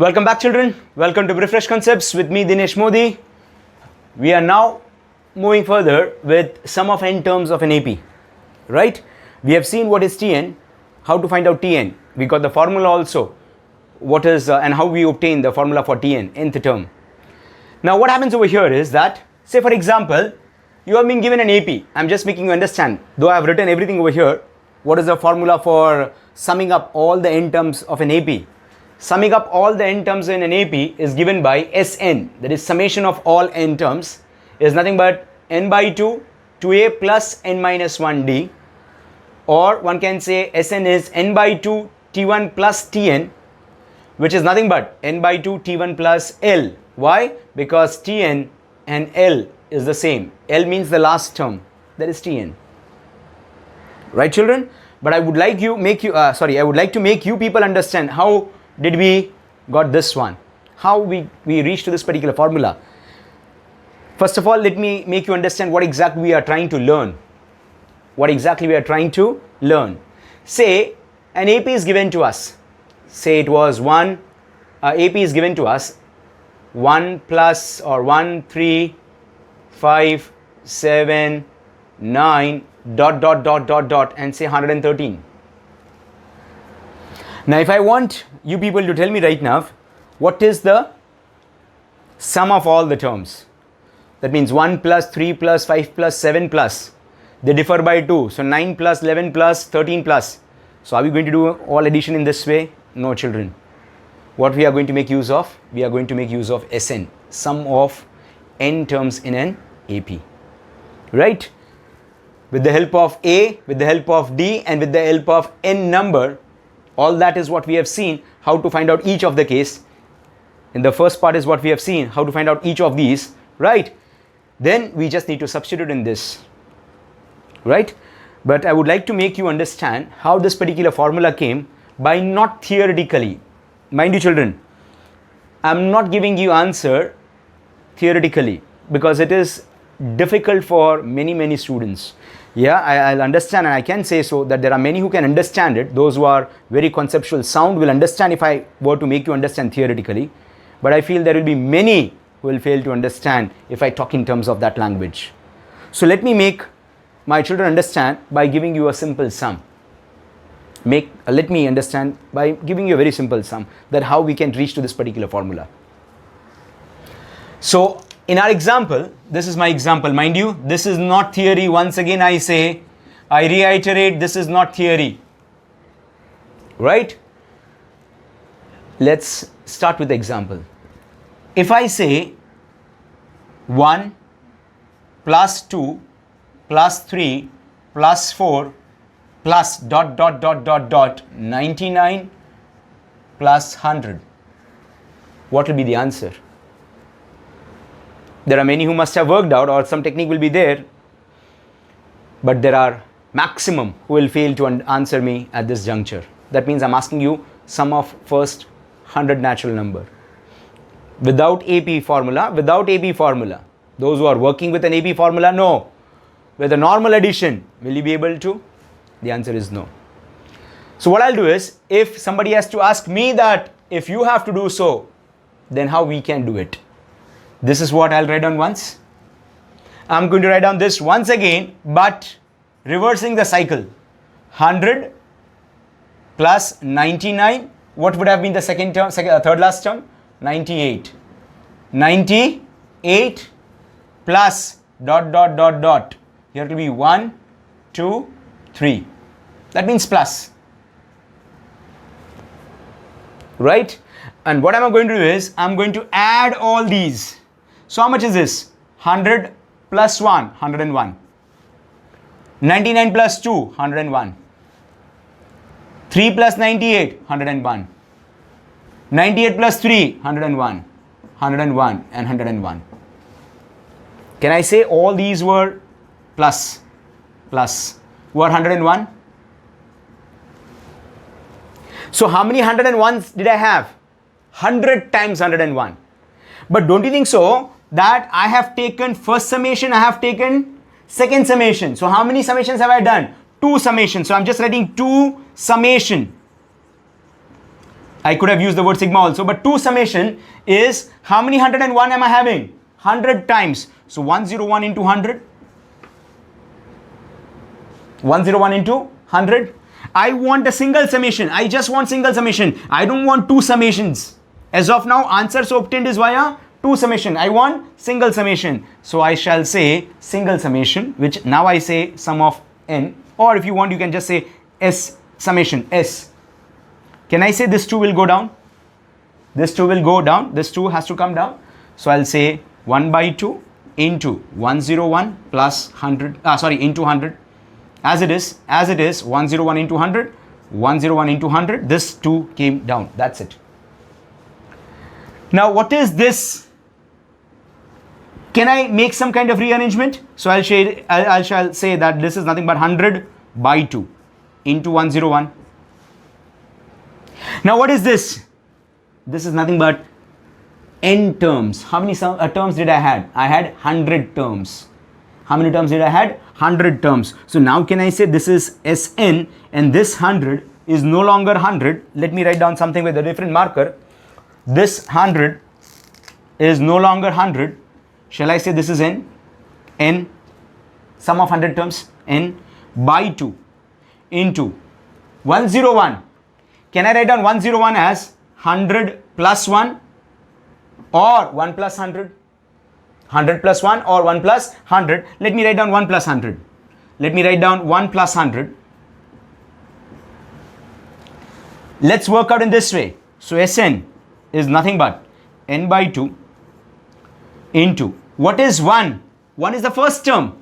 Welcome back, children. Welcome to Refresh Concepts with me, Dinesh Modi. We are now moving further with sum of n terms of an AP, right? We have seen what is Tn, how to find out Tn. We got the formula also, what is and how we obtain the formula for Tn, nth term. Now what happens over here is that, say for example, you have been given an AP. I'm just making you understand, though I have written everything over here, what is the formula for summing up all the n terms of an AP. Summing up all the n terms in an AP is given by Sn, that is summation of all n terms, is nothing but n by 2 2a plus n minus 1d, or one can say Sn is n by 2 t1 plus tn, which is nothing but n by 2 t1 plus l. Why? Because tn and l is the same. L means the last term, that is tn. Right, children? But I would like to make you people understand how did we got this one, how we reached to this particular formula. First of all, let me make you understand what exactly we are trying to learn. Say an AP is given to us. Say it was AP is given to us 1 plus or 1 3 5 7 9 dot and say 113. Now if I want you people to tell me right now what is the sum of all the terms. That means 1 plus 3 plus 5 plus 7 plus, they differ by 2, so 9 plus 11 plus 13 plus. So are we going to do all addition in this way? No, children. What we are going to make use of? We are going to make use of Sn, sum of n terms in an AP, right? With the help of A, with the help of D, and with the help of n number, all that is what we have seen, how to find out each of the case. In the first part is what we have seen, how to find out each of these, right? Then we just need to substitute in this, right? But I would like to make you understand how this particular formula came by not theoretically. Mind you, children, I'm not giving you answer theoretically because it is difficult for many students. Yeah, I'll understand, and I can say so that there are many who can understand it. Those who are very conceptual sound will understand if I were to make you understand theoretically. But I feel there will be many who will fail to understand if I talk in terms of that language. So let me make my children understand by giving you a simple sum. Let me understand by giving you a very simple sum, that how we can reach to this particular formula. So in our example, this is my example, mind you, this is not theory. Once again I reiterate, this is not theory, right? Let's start with the example. If I say 1 plus 2 plus 3 plus 4 plus dot 99 plus 100, what will be the answer? There are many who must have worked out, or some technique will be there, but there are maximum who will fail to answer me at this juncture. That means I'm asking you sum of first 100 natural number. Without AP formula, those who are working with an AP formula, no. With a normal addition, will you be able to? The answer is no. So what I'll do is, if somebody has to ask me that if you have to do so, then how we can do it? This is what I'll write down once. I'm going to write down this once again, but reversing the cycle. 100 plus 99, what would have been the third last term? 98. 98 plus dot. Here it will be 1, 2, 3. That means plus. Right? And what am I going to do is, I'm going to add all these. So how much is this? 100 plus 1, 101. 99 plus 2, 101. 3 plus 98, 101. 98 plus 3, 101. 101 and 101. Can I say all these were plus? Were 101? So how many 101s did I have? 100 times 101. But don't you think so that I have taken first summation, I have taken second summation. So how many summations have I done? 2 summations. So I'm just writing 2 summation. I could have used the word sigma also, but 2 summation is how many 101 am I having? 100 times. So 101 into 100. 101 into 100. I want a single summation. I just want single summation. I don't want 2 summations. As of now, answer so obtained is via 2 summation. I want single summation. So I shall say single summation, which now I say sum of n, or if you want, you can just say s summation s. Can I say this 2 will go down? This 2 will go down. This 2 has to come down. So I'll say 1 by 2 into 101 plus 100, into 100. As it is 101 into 100, 101 into 100. This 2 came down. That's it. Now, what is this? Can I make some kind of rearrangement? So I shall say that this is nothing but 100 by 2 into 101. Now, what is this? This is nothing but n terms. How many terms did I had? I had 100 terms. How many terms did I had? 100 terms. So now can I say this is Sn and this 100 is no longer 100. Let me write down something with a different marker. This 100 is no longer 100. Shall I say this is n? N, sum of 100 terms, n by 2 into 101. Can I write down 101 as 100 plus 1 or 1 plus 100? 100 plus 1 or 1 plus 100. Let me write down 1 plus 100. Let me write down 1 plus 100. Let's work out in this way. So Sn is nothing but n by 2 into, what is 1? 1 is the first term.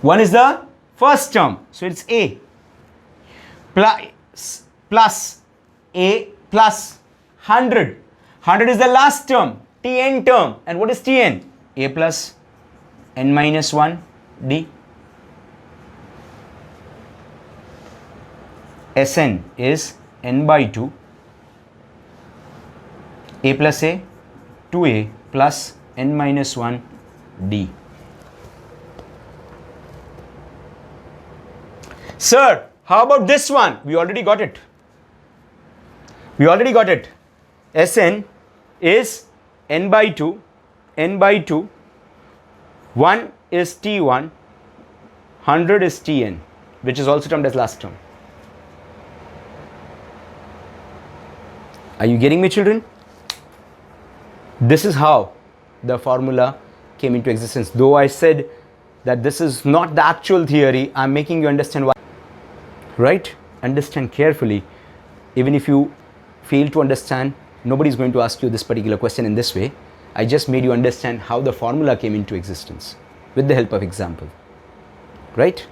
1 is the first term. So it's a plus a plus 100. 100 is the last term. Tn term. And what is Tn? A plus n minus 1 d. Sn is n by 2 a plus a 2a plus n minus 1 d. Sir, how about this one? We already got it. Sn is n by 2, 1 is T1, 100 is Tn, which is also termed as last term. Are you getting me, children? This is how the formula came into existence. Though I said that this is not the actual theory, I'm making you understand why. Right? Understand carefully. Even if you fail to understand, nobody is going to ask you this particular question in this way. I just made you understand how the formula came into existence with the help of example. Right?